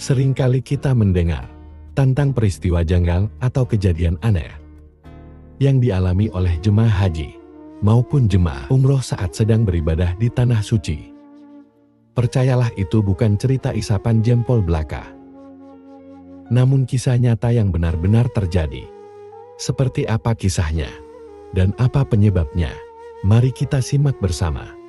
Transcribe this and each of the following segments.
Seringkali kita mendengar tentang peristiwa janggal atau kejadian aneh yang dialami oleh jemaah haji maupun jemaah umroh saat sedang beribadah di tanah suci. Percayalah, itu bukan cerita isapan jempol belaka, namun kisah nyata yang benar-benar terjadi. Seperti apa kisahnya dan apa penyebabnya? Mari kita simak bersama.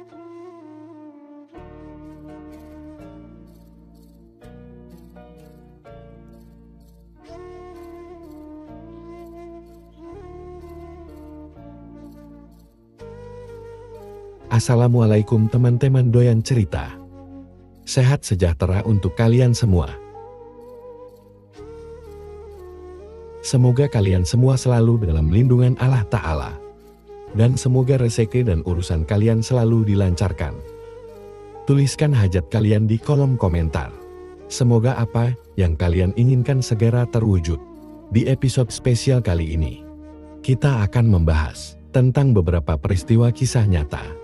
Assalamualaikum teman-teman doyan cerita. Sehat sejahtera untuk kalian semua. Semoga kalian semua selalu dalam lindungan Allah Ta'ala. Dan semoga rezeki dan urusan kalian selalu dilancarkan. Tuliskan hajat kalian di kolom komentar. Semoga apa yang kalian inginkan segera terwujud. Di episode spesial kali ini, kita akan membahas tentang beberapa peristiwa kisah nyata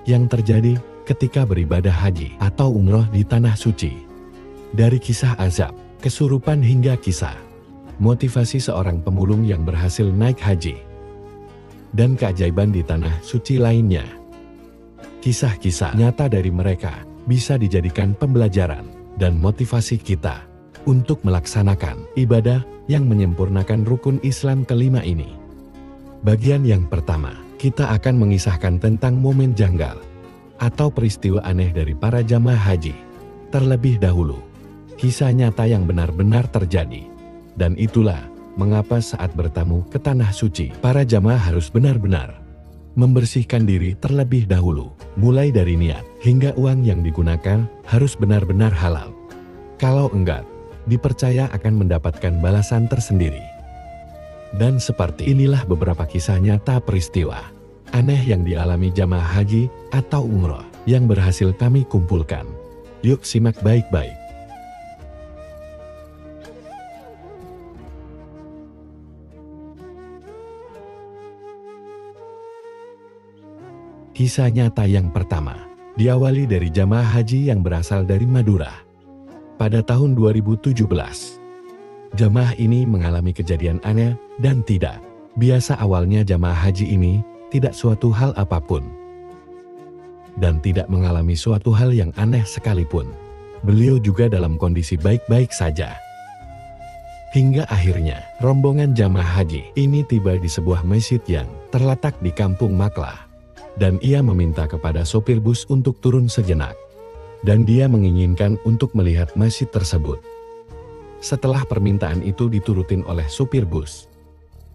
yang terjadi ketika beribadah haji atau umroh di tanah suci. Dari kisah azab, kesurupan hingga kisah motivasi seorang pemulung yang berhasil naik haji, dan keajaiban di tanah suci lainnya. Kisah-kisah nyata dari mereka bisa dijadikan pembelajaran dan motivasi kita untuk melaksanakan ibadah yang menyempurnakan rukun Islam kelima ini. Bagian yang pertama, kita akan mengisahkan tentang momen janggal atau peristiwa aneh dari para jamaah haji. Terlebih dahulu, kisah nyata yang benar-benar terjadi. Dan itulah mengapa saat bertamu ke tanah suci, para jamaah harus benar-benar membersihkan diri terlebih dahulu. Mulai dari niat hingga uang yang digunakan harus benar-benar halal. Kalau enggak, dipercaya akan mendapatkan balasan tersendiri. Dan seperti inilah beberapa kisah nyata peristiwa aneh yang dialami jamaah haji atau umroh yang berhasil kami kumpulkan. Yuk simak baik-baik. Kisah nyata yang pertama diawali dari jamaah haji yang berasal dari Madura. Pada tahun 2017, jamaah ini mengalami kejadian aneh dan tidak biasa. Awalnya jamaah haji ini tidak suatu hal apapun dan tidak mengalami suatu hal yang aneh sekalipun. Beliau juga dalam kondisi baik-baik saja. Hingga akhirnya rombongan jamaah haji ini tiba di sebuah masjid yang terletak di Kampung Maklah. Dan ia meminta kepada sopir bus untuk turun sejenak. Dan dia menginginkan untuk melihat masjid tersebut. Setelah permintaan itu diturutin oleh sopir bus,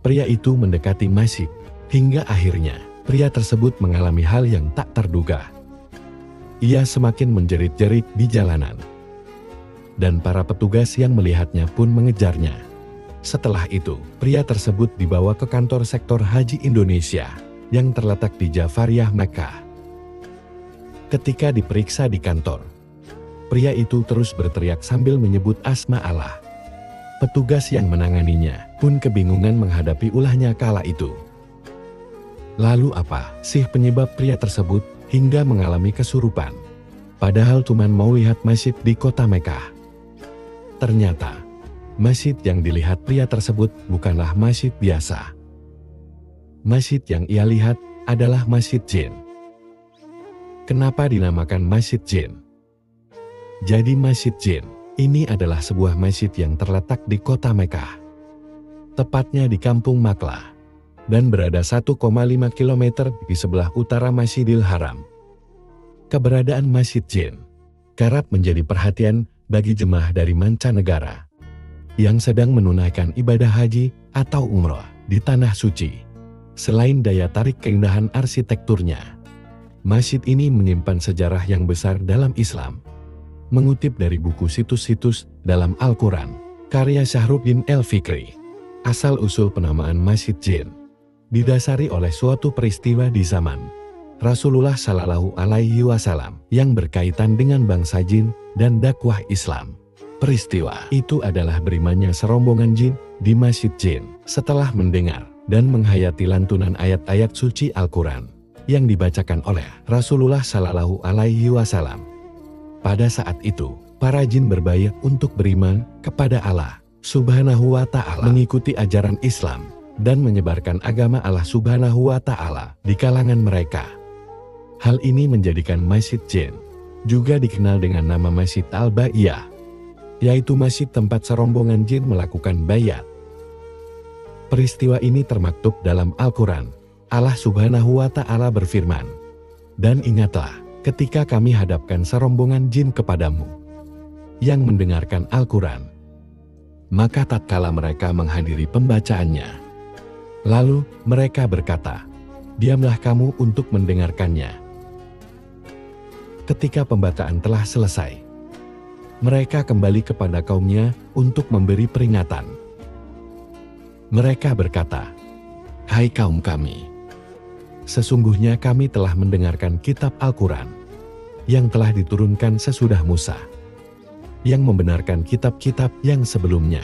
pria itu mendekati masjid. Hingga akhirnya pria tersebut mengalami hal yang tak terduga. Ia semakin menjerit-jerit di jalanan. Dan para petugas yang melihatnya pun mengejarnya. Setelah itu, pria tersebut dibawa ke kantor sektor haji Indonesia yang terletak di Jafariyah, Mekah. Ketika diperiksa di kantor, pria itu terus berteriak sambil menyebut asma Allah. Petugas yang menanganinya pun kebingungan menghadapi ulahnya kala itu. Lalu apa sih penyebab pria tersebut hingga mengalami kesurupan? Padahal cuma mau lihat masjid di kota Mekah. Ternyata, masjid yang dilihat pria tersebut bukanlah masjid biasa. Masjid yang ia lihat adalah Masjid Jin. Kenapa dinamakan Masjid Jin? Jadi Masjid Jin ini adalah sebuah masjid yang terletak di kota Mekah, tepatnya di Kampung Maklah, dan berada 1,5 km di sebelah utara Masjidil Haram. Keberadaan Masjid Jin kerap menjadi perhatian bagi jemaah dari mancanegara yang sedang menunaikan ibadah haji atau umroh di tanah suci. Selain daya tarik keindahan arsitekturnya, masjid ini menyimpan sejarah yang besar dalam Islam. Mengutip dari buku situs-situs dalam Al-Quran, karya Syahruddin El-Fikri, asal-usul penamaan Masjid Jin didasari oleh suatu peristiwa di zaman Rasulullah Shallallahu Alaihi Wasallam yang berkaitan dengan bangsa jin dan dakwah Islam. Peristiwa itu adalah berimannya serombongan jin di Masjid Jin setelah mendengar dan menghayati lantunan ayat-ayat suci Al-Quran yang dibacakan oleh Rasulullah Shallallahu Alaihi Wasallam. Pada saat itu, para jin berbayat untuk beriman kepada Allah Subhanahu wa Ta'ala, mengikuti ajaran Islam, dan menyebarkan agama Allah Subhanahu wa Ta'ala di kalangan mereka. Hal ini menjadikan Masjid Jin juga dikenal dengan nama Masjid Al-Ba'iyah, yaitu masjid tempat serombongan jin melakukan bayat. Peristiwa ini termaktub dalam Al-Quran. Allah Subhanahu wa Ta'ala berfirman, "Dan ingatlah ketika kami hadapkan serombongan jin kepadamu yang mendengarkan Al-Quran, maka tatkala mereka menghadiri pembacaannya, lalu mereka berkata, 'Diamlah kamu untuk mendengarkannya.' Ketika pembacaan telah selesai, mereka kembali kepada kaumnya untuk memberi peringatan. Mereka berkata, 'Hai kaum kami, sesungguhnya kami telah mendengarkan kitab Al-Quran yang telah diturunkan sesudah Musa, yang membenarkan kitab-kitab yang sebelumnya,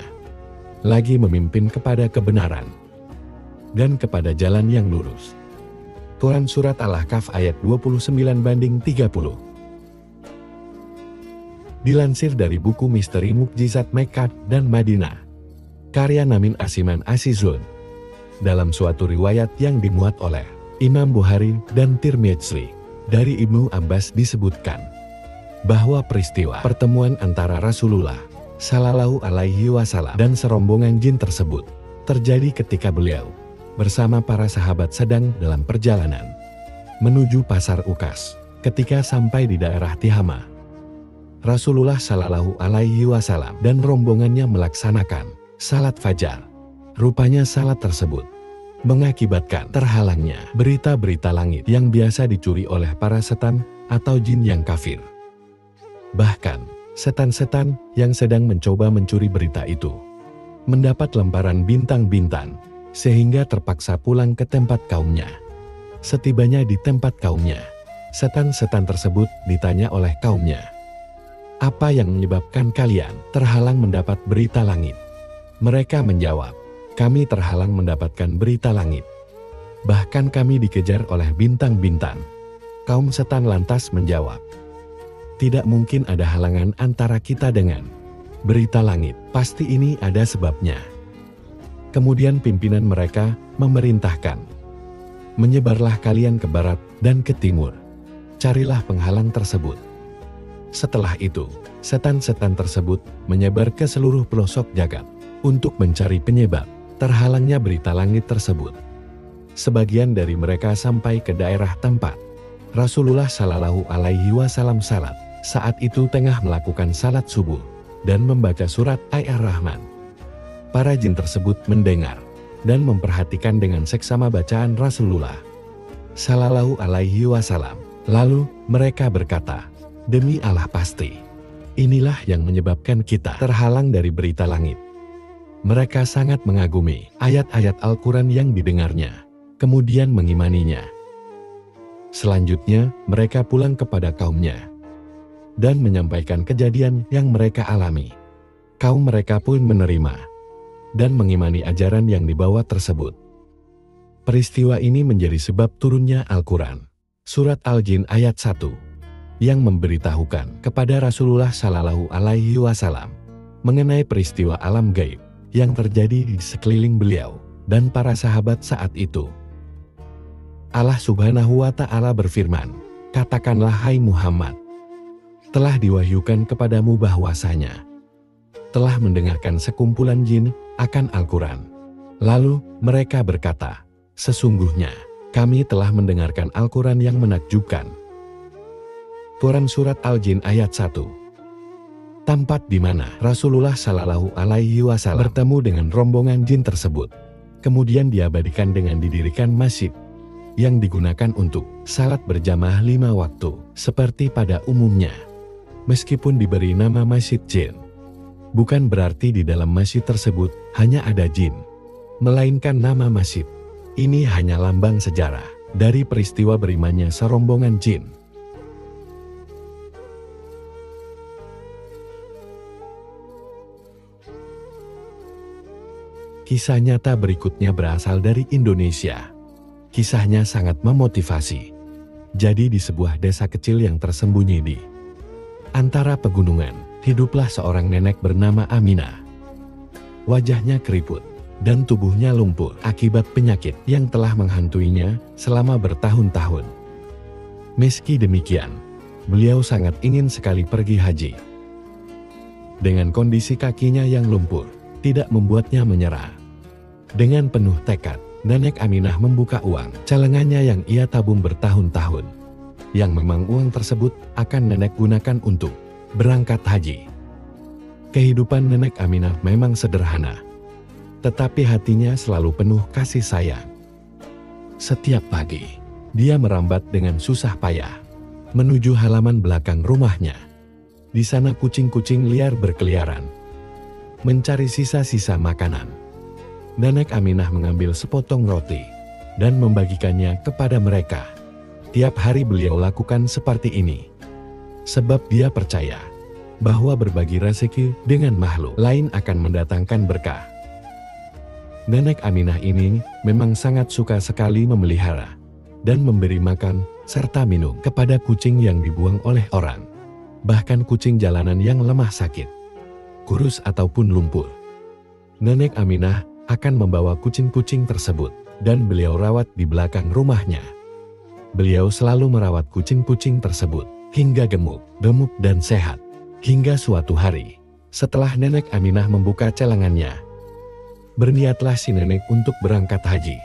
lagi memimpin kepada kebenaran dan kepada jalan yang lurus." Quran Surat Al-Ahqaf ayat 29-30. Dilansir dari buku Misteri Mukjizat Mekkah dan Madinah, karya Namin Asiman Asizun, dalam suatu riwayat yang dimuat oleh Imam Bukhari dan Tirmidzi, dari Ibnu Abbas disebutkan bahwa peristiwa pertemuan antara Rasulullah Shallallahu Alaihi Wasallam dan serombongan jin tersebut terjadi ketika beliau bersama para sahabat sedang dalam perjalanan menuju pasar Ukas. Ketika sampai di daerah Tihama, Rasulullah Shallallahu Alaihi Wasallam dan rombongannya melaksanakan salat fajar. Rupanya salat tersebut mengakibatkan terhalangnya berita-berita langit yang biasa dicuri oleh para setan atau jin yang kafir. Bahkan, setan-setan yang sedang mencoba mencuri berita itu mendapat lemparan bintang-bintang, sehingga terpaksa pulang ke tempat kaumnya. Setibanya di tempat kaumnya, setan-setan tersebut ditanya oleh kaumnya, "Apa yang menyebabkan kalian terhalang mendapat berita langit?" Mereka menjawab, "Kami terhalang mendapatkan berita langit. Bahkan kami dikejar oleh bintang-bintang." Kaum setan lantas menjawab, "Tidak mungkin ada halangan antara kita dengan berita langit. Pasti ini ada sebabnya." Kemudian pimpinan mereka memerintahkan, "Menyebarlah kalian ke barat dan ke timur. Carilah penghalang tersebut." Setelah itu, setan-setan tersebut menyebar ke seluruh pelosok jagat untuk mencari penyebab terhalangnya berita langit tersebut. Sebagian dari mereka sampai ke daerah tempat Rasulullah Shallallahu Alaihi Wasallam salat. Saat itu tengah melakukan salat subuh dan membaca surat Ar-Rahman. Para jin tersebut mendengar dan memperhatikan dengan seksama bacaan Rasulullah Shallallahu Alaihi Wasallam. Lalu mereka berkata, "Demi Allah, pasti inilah yang menyebabkan kita terhalang dari berita langit." Mereka sangat mengagumi ayat-ayat Al-Quran yang didengarnya, kemudian mengimaninya. Selanjutnya, mereka pulang kepada kaumnya dan menyampaikan kejadian yang mereka alami. Kaum mereka pun menerima dan mengimani ajaran yang dibawa tersebut. Peristiwa ini menjadi sebab turunnya Al-Quran, Surat Al-Jin ayat 1, yang memberitahukan kepada Rasulullah Shallallahu Alaihi Wasallam mengenai peristiwa alam gaib yang terjadi di sekeliling beliau dan para sahabat saat itu. Allah Subhanahu wa Ta'ala berfirman, "Katakanlah hai Muhammad, telah diwahyukan kepadamu bahwasanya telah mendengarkan sekumpulan jin akan Al-Quran." Lalu mereka berkata, "Sesungguhnya kami telah mendengarkan Al-Quran yang menakjubkan." Quran Surat Al-Jin ayat 1. Tempat di mana Rasulullah Shallallahu Alaihi Wasallam bertemu dengan rombongan jin tersebut, kemudian diabadikan dengan didirikan masjid yang digunakan untuk salat berjamaah 5 waktu, seperti pada umumnya. Meskipun diberi nama Masjid Jin, bukan berarti di dalam masjid tersebut hanya ada jin, melainkan nama masjid ini hanya lambang sejarah dari peristiwa berimannya serombongan jin. Kisah nyata berikutnya berasal dari Indonesia. Kisahnya sangat memotivasi. Jadi di sebuah desa kecil yang tersembunyi di antara pegunungan, hiduplah seorang nenek bernama Aminah. Wajahnya keriput dan tubuhnya lumpuh akibat penyakit yang telah menghantuinya selama bertahun-tahun. Meski demikian, beliau sangat ingin sekali pergi haji. Dengan kondisi kakinya yang lumpuh, tidak membuatnya menyerah. Dengan penuh tekad, Nenek Aminah membuka uang celengannya yang ia tabung bertahun-tahun. Yang memang uang tersebut akan nenek gunakan untuk berangkat haji. Kehidupan Nenek Aminah memang sederhana, tetapi hatinya selalu penuh kasih sayang. Setiap pagi, dia merambat dengan susah payah menuju halaman belakang rumahnya. Di sana kucing-kucing liar berkeliaran, mencari sisa-sisa makanan. Nenek Aminah mengambil sepotong roti dan membagikannya kepada mereka. Tiap hari beliau lakukan seperti ini, sebab dia percaya bahwa berbagi rezeki dengan makhluk lain akan mendatangkan berkah. Nenek Aminah ini memang sangat suka sekali memelihara dan memberi makan serta minum kepada kucing yang dibuang oleh orang. Bahkan kucing jalanan yang lemah sakit, kurus ataupun lumpuh. Nenek Aminah akan membawa kucing-kucing tersebut dan beliau rawat di belakang rumahnya. Beliau selalu merawat kucing-kucing tersebut hingga gemuk dan sehat. Hingga suatu hari, setelah Nenek Aminah membuka celengannya, berniatlah si nenek untuk berangkat haji.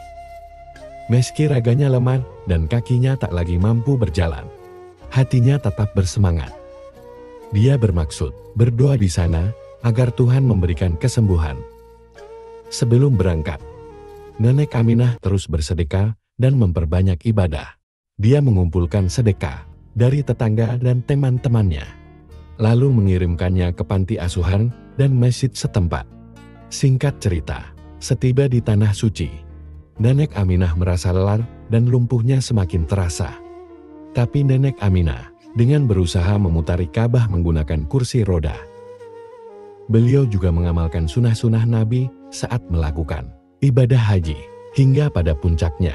Meski raganya lemah dan kakinya tak lagi mampu berjalan, hatinya tetap bersemangat. Dia bermaksud berdoa di sana agar Tuhan memberikan kesembuhan. Sebelum berangkat, Nenek Aminah terus bersedekah dan memperbanyak ibadah. Dia mengumpulkan sedekah dari tetangga dan teman-temannya, lalu mengirimkannya ke panti asuhan dan masjid setempat. Singkat cerita, setiba di Tanah Suci, Nenek Aminah merasa lelah dan lumpuhnya semakin terasa. Tapi Nenek Aminah dengan berusaha memutari Ka'bah menggunakan kursi roda. Beliau juga mengamalkan sunah-sunah Nabi saat melakukan ibadah haji. Hingga pada puncaknya,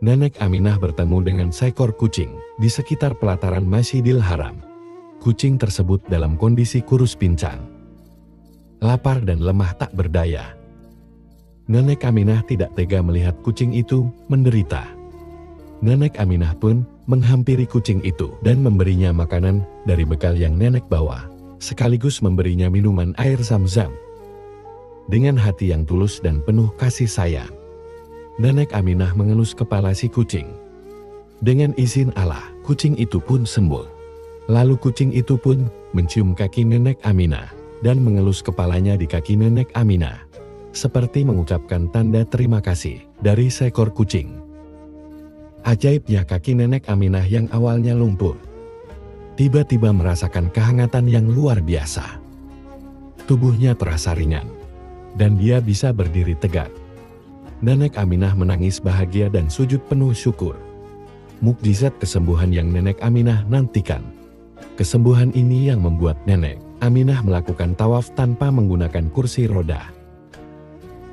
Nenek Aminah bertemu dengan seekor kucing di sekitar pelataran Masjidil Haram. Kucing tersebut dalam kondisi kurus pincang, lapar dan lemah tak berdaya. Nenek Aminah tidak tega melihat kucing itu menderita. Nenek Aminah pun menghampiri kucing itu dan memberinya makanan dari bekal yang nenek bawa, sekaligus memberinya minuman air zam-zam. Dengan hati yang tulus dan penuh kasih sayang, Nenek Aminah mengelus kepala si kucing. Dengan izin Allah, kucing itu pun sembuh. Lalu kucing itu pun mencium kaki Nenek Aminah dan mengelus kepalanya di kaki Nenek Aminah, seperti mengucapkan tanda terima kasih dari seekor kucing. Ajaibnya kaki Nenek Aminah yang awalnya lumpuh, tiba-tiba merasakan kehangatan yang luar biasa. Tubuhnya terasa ringan, dan dia bisa berdiri tegak. Nenek Aminah menangis bahagia dan sujud penuh syukur. Mukjizat kesembuhan yang Nenek Aminah nantikan. Kesembuhan ini yang membuat Nenek Aminah melakukan tawaf tanpa menggunakan kursi roda.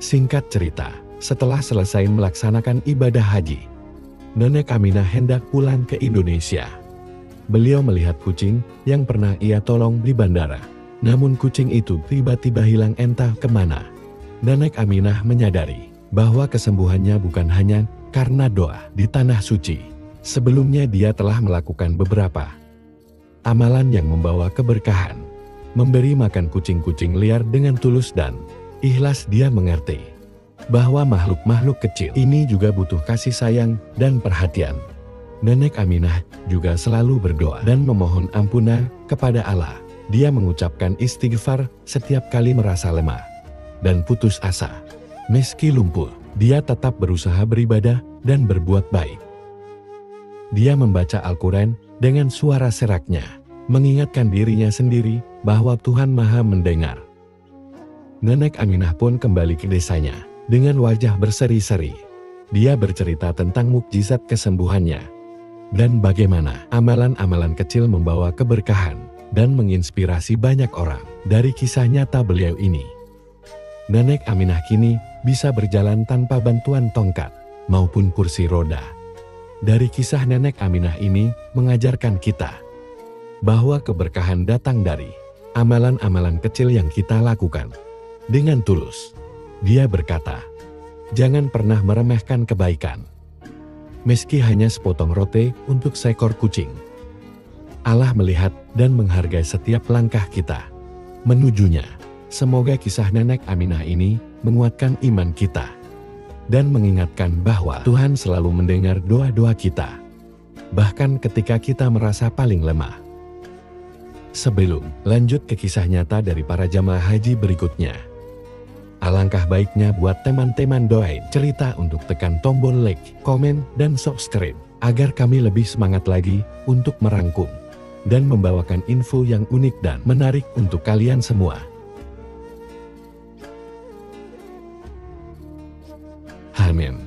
Singkat cerita, setelah selesai melaksanakan ibadah haji, Nenek Aminah hendak pulang ke Indonesia. Beliau melihat kucing yang pernah ia tolong di bandara. Namun kucing itu tiba-tiba hilang entah kemana. Nenek Aminah menyadari bahwa kesembuhannya bukan hanya karena doa di Tanah Suci. Sebelumnya dia telah melakukan beberapa amalan yang membawa keberkahan. Memberi makan kucing-kucing liar dengan tulus dan ikhlas. Dia mengerti bahwa makhluk-makhluk kecil ini juga butuh kasih sayang dan perhatian. Nenek Aminah juga selalu berdoa dan memohon ampunan kepada Allah. Dia mengucapkan istighfar setiap kali merasa lemah dan putus asa. Meski lumpuh, dia tetap berusaha beribadah dan berbuat baik. Dia membaca Al-Quran dengan suara seraknya, mengingatkan dirinya sendiri bahwa Tuhan Maha mendengar. Nenek Aminah pun kembali ke desanya dengan wajah berseri-seri. Dia bercerita tentang mukjizat kesembuhannya dan bagaimana amalan-amalan kecil membawa keberkahan dan menginspirasi banyak orang. Dari kisah nyata beliau ini, Nenek Aminah kini bisa berjalan tanpa bantuan tongkat maupun kursi roda. Dari kisah Nenek Aminah ini mengajarkan kita bahwa keberkahan datang dari amalan-amalan kecil yang kita lakukan. Dengan tulus, dia berkata, jangan pernah meremehkan kebaikan. Meski hanya sepotong roti untuk seekor kucing. Allah melihat dan menghargai setiap langkah kita menujunya. Semoga kisah Nenek Aminah ini menguatkan iman kita dan mengingatkan bahwa Tuhan selalu mendengar doa-doa kita, bahkan ketika kita merasa paling lemah. Sebelum lanjut ke kisah nyata dari para jamaah haji berikutnya, alangkah baiknya buat teman-teman doain cerita untuk tekan tombol like, komen, dan subscribe agar kami lebih semangat lagi untuk merangkum dan membawakan info yang unik dan menarik untuk kalian semua. Amin.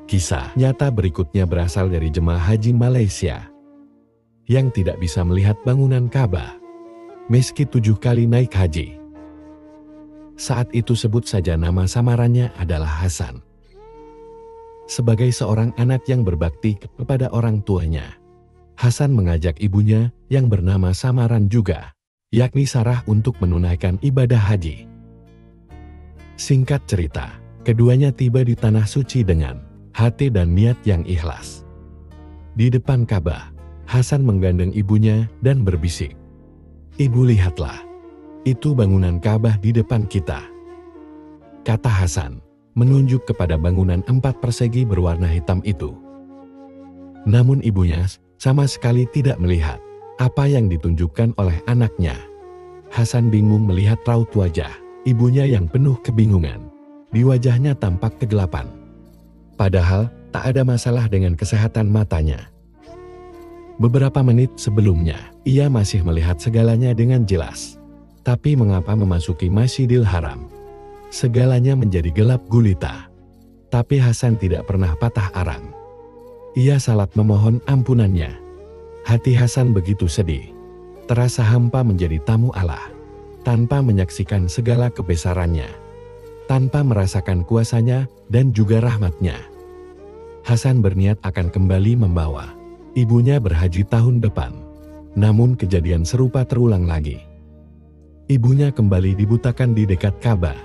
Kisah nyata berikutnya berasal dari jemaah haji Malaysia yang tidak bisa melihat bangunan Ka'bah meski 7 kali naik haji. Saat itu sebut saja nama samarannya adalah Hasan. Sebagai seorang anak yang berbakti kepada orang tuanya, Hasan mengajak ibunya yang bernama samaran juga, yakni Sarah, untuk menunaikan ibadah haji. Singkat cerita, keduanya tiba di tanah suci dengan hati dan niat yang ikhlas. Di depan Ka'bah, Hasan menggandeng ibunya dan berbisik, "Ibu, lihatlah, itu bangunan Ka'bah di depan kita," kata Hasan, menunjuk kepada bangunan 4 persegi berwarna hitam itu. Namun ibunya sama sekali tidak melihat apa yang ditunjukkan oleh anaknya. Hasan bingung melihat raut wajah ibunya yang penuh kebingungan. Di wajahnya tampak kegelapan. Padahal tak ada masalah dengan kesehatan matanya. Beberapa menit sebelumnya, ia masih melihat segalanya dengan jelas. Tapi mengapa memasuki Masjidil Haram, segalanya menjadi gelap gulita. Tapi Hasan tidak pernah patah arang. Ia salat memohon ampunannya. Hati Hasan begitu sedih, terasa hampa menjadi tamu Allah, tanpa menyaksikan segala kebesarannya, tanpa merasakan kuasanya dan juga rahmatnya. Hasan berniat akan kembali membawa ibunya berhaji tahun depan. Namun kejadian serupa terulang lagi. Ibunya kembali dibutakan di dekat Ka'bah,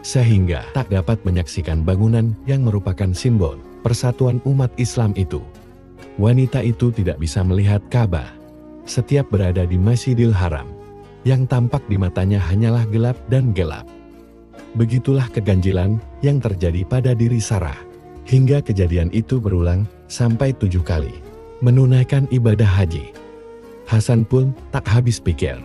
sehingga tak dapat menyaksikan bangunan yang merupakan simbol persatuan umat Islam itu. Wanita itu tidak bisa melihat Ka'bah. Setiap berada di Masjidil Haram, yang tampak di matanya hanyalah gelap dan gelap. Begitulah keganjilan yang terjadi pada diri Sarah, hingga kejadian itu berulang sampai 7 kali menunaikan ibadah haji. Hasan pun tak habis pikir,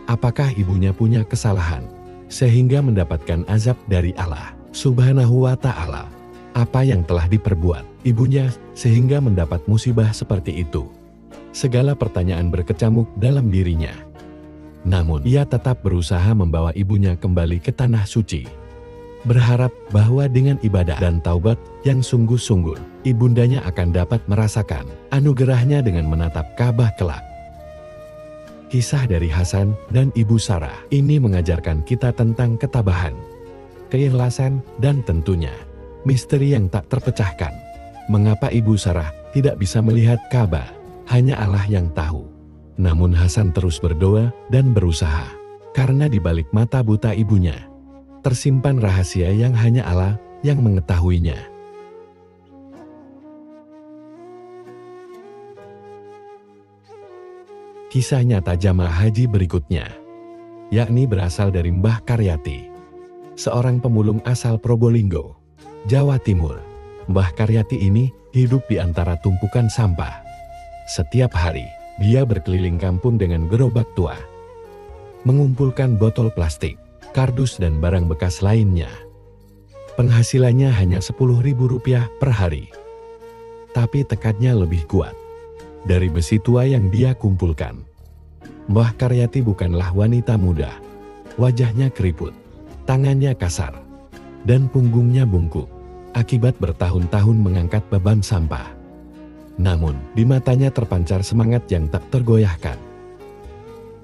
apakah ibunya punya kesalahan sehingga mendapatkan azab dari Allah Subhanahu wa Ta'ala? Apa yang telah diperbuat ibunya sehingga mendapat musibah seperti itu? Segala pertanyaan berkecamuk dalam dirinya. Namun ia tetap berusaha membawa ibunya kembali ke tanah suci, berharap bahwa dengan ibadah dan taubat yang sungguh-sungguh, ibundanya akan dapat merasakan anugerahnya dengan menatap Ka'bah kelak. Kisah dari Hasan dan Ibu Sarah ini mengajarkan kita tentang ketabahan, keikhlasan, dan tentunya misteri yang tak terpecahkan. Mengapa Ibu Sarah tidak bisa melihat Ka'bah? Hanya Allah yang tahu. Namun Hasan terus berdoa dan berusaha, karena di balik mata buta ibunya tersimpan rahasia yang hanya Allah yang mengetahuinya. Kisah nyata jamaah haji berikutnya, yakni berasal dari Mbah Karyati, seorang pemulung asal Probolinggo, Jawa Timur. Mbah Karyati ini hidup di antara tumpukan sampah. Setiap hari, dia berkeliling kampung dengan gerobak tua, mengumpulkan botol plastik, kardus, dan barang bekas lainnya. Penghasilannya hanya Rp10.000 per hari. Tapi tekadnya lebih kuat dari besi tua yang dia kumpulkan. Mbah Karyati bukanlah wanita muda. Wajahnya keriput, tangannya kasar, dan punggungnya bungkuk akibat bertahun-tahun mengangkat beban sampah. Namun, di matanya terpancar semangat yang tak tergoyahkan.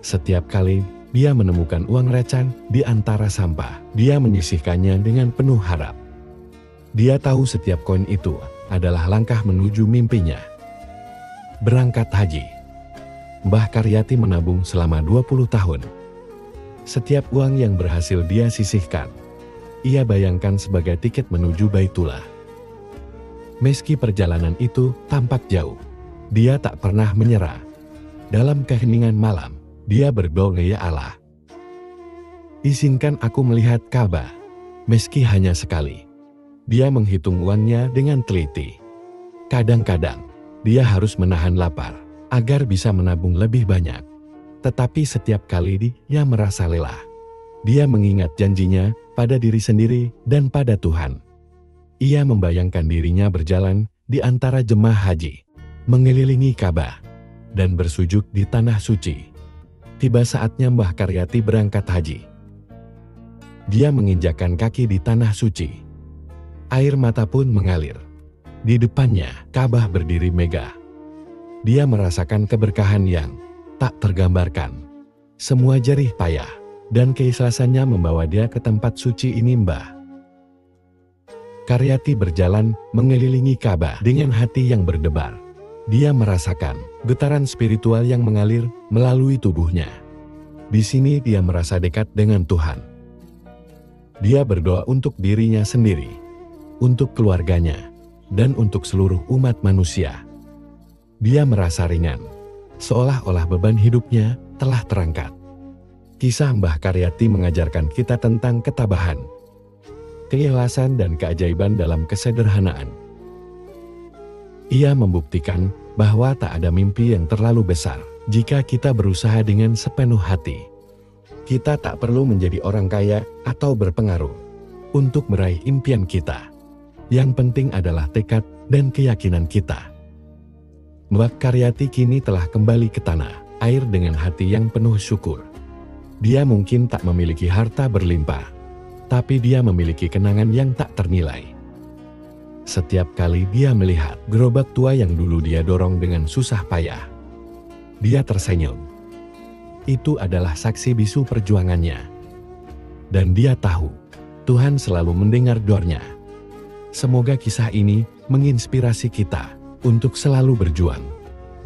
Setiap kali dia menemukan uang receh di antara sampah, dia menyisihkannya dengan penuh harap. Dia tahu setiap koin itu adalah langkah menuju mimpinya. berangkat haji. Mbah Karyati menabung selama 20 tahun. Setiap uang yang berhasil dia sisihkan, ia bayangkan sebagai tiket menuju Baitullah. Meski perjalanan itu tampak jauh, dia tak pernah menyerah. Dalam keheningan malam, dia berdoa, "Ya Allah, izinkan aku melihat Ka'bah, meski hanya sekali." Dia menghitung uangnya dengan teliti. Kadang-kadang, dia harus menahan lapar agar bisa menabung lebih banyak. Tetapi setiap kali dia merasa lelah, dia mengingat janjinya pada diri sendiri dan pada Tuhan. Ia membayangkan dirinya berjalan di antara jemaah haji, mengelilingi Ka'bah, dan bersujud di tanah suci. Tiba saatnya Mbah Karyati berangkat haji. Dia menginjakkan kaki di tanah suci. Air mata pun mengalir. Di depannya, Ka'bah berdiri megah. Dia merasakan keberkahan yang tak tergambarkan. Semua jerih payah dan keikhlasannya membawa dia ke tempat suci ini. Mbah Karyati berjalan mengelilingi Ka'bah dengan hati yang berdebar. Dia merasakan getaran spiritual yang mengalir melalui tubuhnya. Di sini dia merasa dekat dengan Tuhan. Dia berdoa untuk dirinya sendiri, untuk keluarganya, dan untuk seluruh umat manusia. Dia merasa ringan, seolah-olah beban hidupnya telah terangkat. Kisah Mbah Karyati mengajarkan kita tentang ketabahan, keikhlasan, dan keajaiban dalam kesederhanaan. Ia membuktikan bahwa tak ada mimpi yang terlalu besar jika kita berusaha dengan sepenuh hati. Kita tak perlu menjadi orang kaya atau berpengaruh untuk meraih impian kita. Yang penting adalah tekad dan keyakinan kita. Mbah Karyati kini telah kembali ke tanah air dengan hati yang penuh syukur. Dia mungkin tak memiliki harta berlimpah, tapi dia memiliki kenangan yang tak ternilai. Setiap kali dia melihat gerobak tua yang dulu dia dorong dengan susah payah, dia tersenyum. Itu adalah saksi bisu perjuangannya. Dan dia tahu, Tuhan selalu mendengar doanya. Semoga kisah ini menginspirasi kita untuk selalu berjuang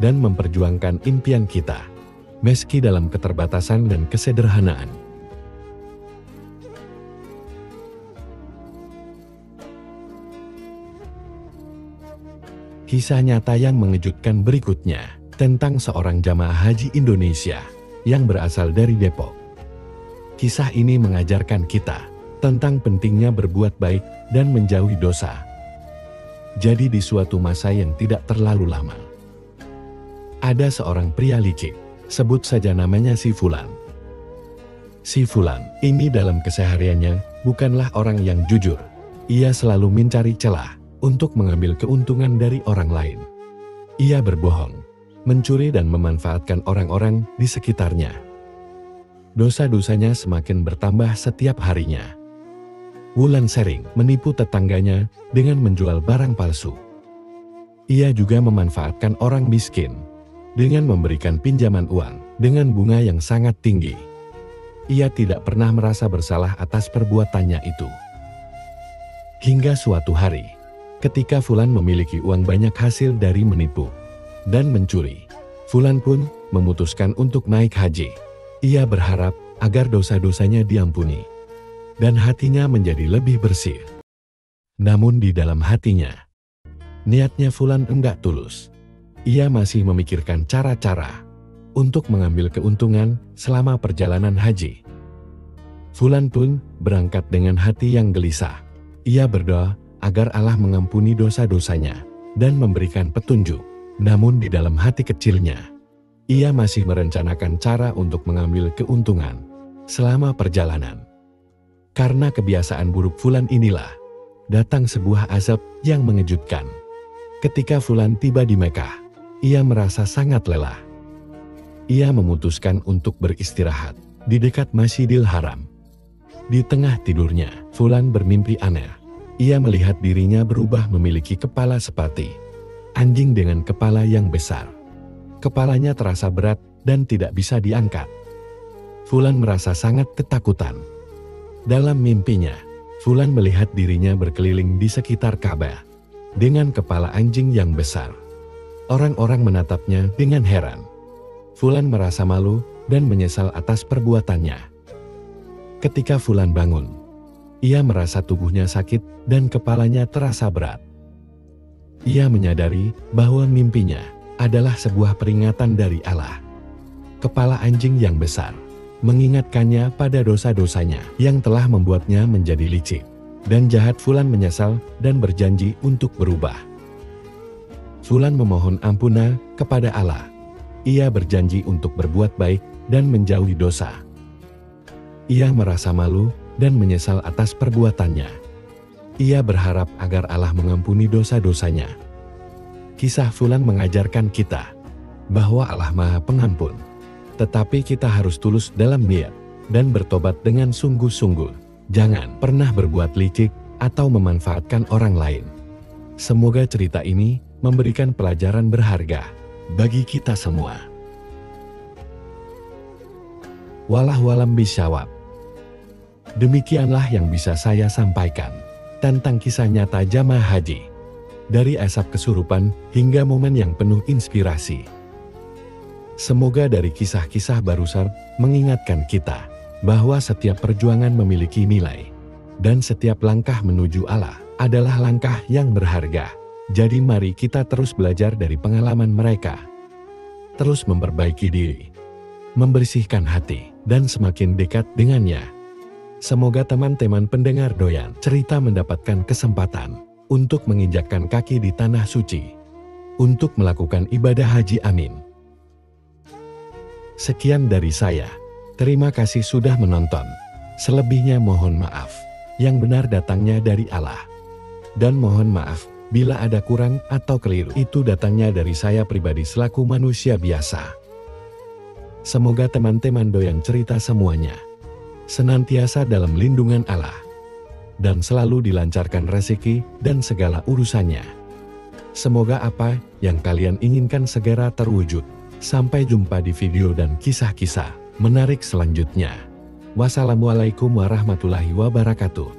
dan memperjuangkan impian kita, meski dalam keterbatasan dan kesederhanaan. Kisah nyata yang mengejutkan berikutnya tentang seorang jamaah haji Indonesia yang berasal dari Depok. Kisah ini mengajarkan kita tentang pentingnya berbuat baik dan menjauhi dosa. Jadi di suatu masa yang tidak terlalu lama, ada seorang pria licik, sebut saja namanya si Fulan. Si Fulan ini dalam kesehariannya bukanlah orang yang jujur. Ia selalu mencari celah untuk mengambil keuntungan dari orang lain. Ia berbohong, mencuri, dan memanfaatkan orang-orang di sekitarnya. Dosa-dosanya semakin bertambah setiap harinya. Wulan sering menipu tetangganya dengan menjual barang palsu. Ia juga memanfaatkan orang miskin dengan memberikan pinjaman uang dengan bunga yang sangat tinggi. Ia tidak pernah merasa bersalah atas perbuatannya itu. Hingga suatu hari, ketika Fulan memiliki uang banyak hasil dari menipu dan mencuri, Fulan pun memutuskan untuk naik haji. Ia berharap agar dosa-dosanya diampuni dan hatinya menjadi lebih bersih. Namun di dalam hatinya, niatnya Fulan enggak tulus. Ia masih memikirkan cara-cara untuk mengambil keuntungan selama perjalanan haji. Fulan pun berangkat dengan hati yang gelisah. Ia berdoa agar Allah mengampuni dosa-dosanya dan memberikan petunjuk. Namun di dalam hati kecilnya, ia masih merencanakan cara untuk mengambil keuntungan selama perjalanan. Karena kebiasaan buruk Fulan inilah, datang sebuah azab yang mengejutkan. Ketika Fulan tiba di Mekah, ia merasa sangat lelah. Ia memutuskan untuk beristirahat di dekat Masjidil Haram. Di tengah tidurnya, Fulan bermimpi aneh. Ia melihat dirinya berubah memiliki kepala seperti anjing dengan kepala yang besar. Kepalanya terasa berat dan tidak bisa diangkat. Fulan merasa sangat ketakutan. Dalam mimpinya, Fulan melihat dirinya berkeliling di sekitar Ka'bah dengan kepala anjing yang besar. Orang-orang menatapnya dengan heran. Fulan merasa malu dan menyesal atas perbuatannya. Ketika Fulan bangun, ia merasa tubuhnya sakit dan kepalanya terasa berat. Ia menyadari bahwa mimpinya adalah sebuah peringatan dari Allah. Kepala anjing yang besar mengingatkannya pada dosa-dosanya yang telah membuatnya menjadi licik dan jahat. Fulan menyesal dan berjanji untuk berubah. Fulan memohon ampuna kepada Allah. Ia berjanji untuk berbuat baik dan menjauhi dosa. Ia merasa malu dan menyesal atas perbuatannya. Ia berharap agar Allah mengampuni dosa-dosanya. Kisah Fulan mengajarkan kita bahwa Allah Maha Pengampun. Tetapi kita harus tulus dalam niat dan bertobat dengan sungguh-sungguh. Jangan pernah berbuat licik atau memanfaatkan orang lain. Semoga cerita ini memberikan pelajaran berharga bagi kita semua. Wallahu a'lam bishawab. Demikianlah yang bisa saya sampaikan tentang kisah nyata jamaah haji. Dari asap kesurupan hingga momen yang penuh inspirasi. Semoga dari kisah-kisah barusan mengingatkan kita bahwa setiap perjuangan memiliki nilai. Dan setiap langkah menuju Allah adalah langkah yang berharga. Jadi mari kita terus belajar dari pengalaman mereka. Terus memperbaiki diri, membersihkan hati, dan semakin dekat dengannya. Semoga teman-teman pendengar Doyan Cerita mendapatkan kesempatan untuk menginjakkan kaki di tanah suci, untuk melakukan ibadah haji. Amin. Sekian dari saya. Terima kasih sudah menonton. Selebihnya mohon maaf. Yang benar datangnya dari Allah. Dan mohon maaf bila ada kurang atau keliru, itu datangnya dari saya pribadi selaku manusia biasa. Semoga teman-teman Doyan Cerita semuanya senantiasa dalam lindungan Allah dan selalu dilancarkan rezeki dan segala urusannya. Semoga apa yang kalian inginkan segera terwujud. Sampai jumpa di video dan kisah-kisah menarik selanjutnya. Wassalamualaikum warahmatullahi wabarakatuh.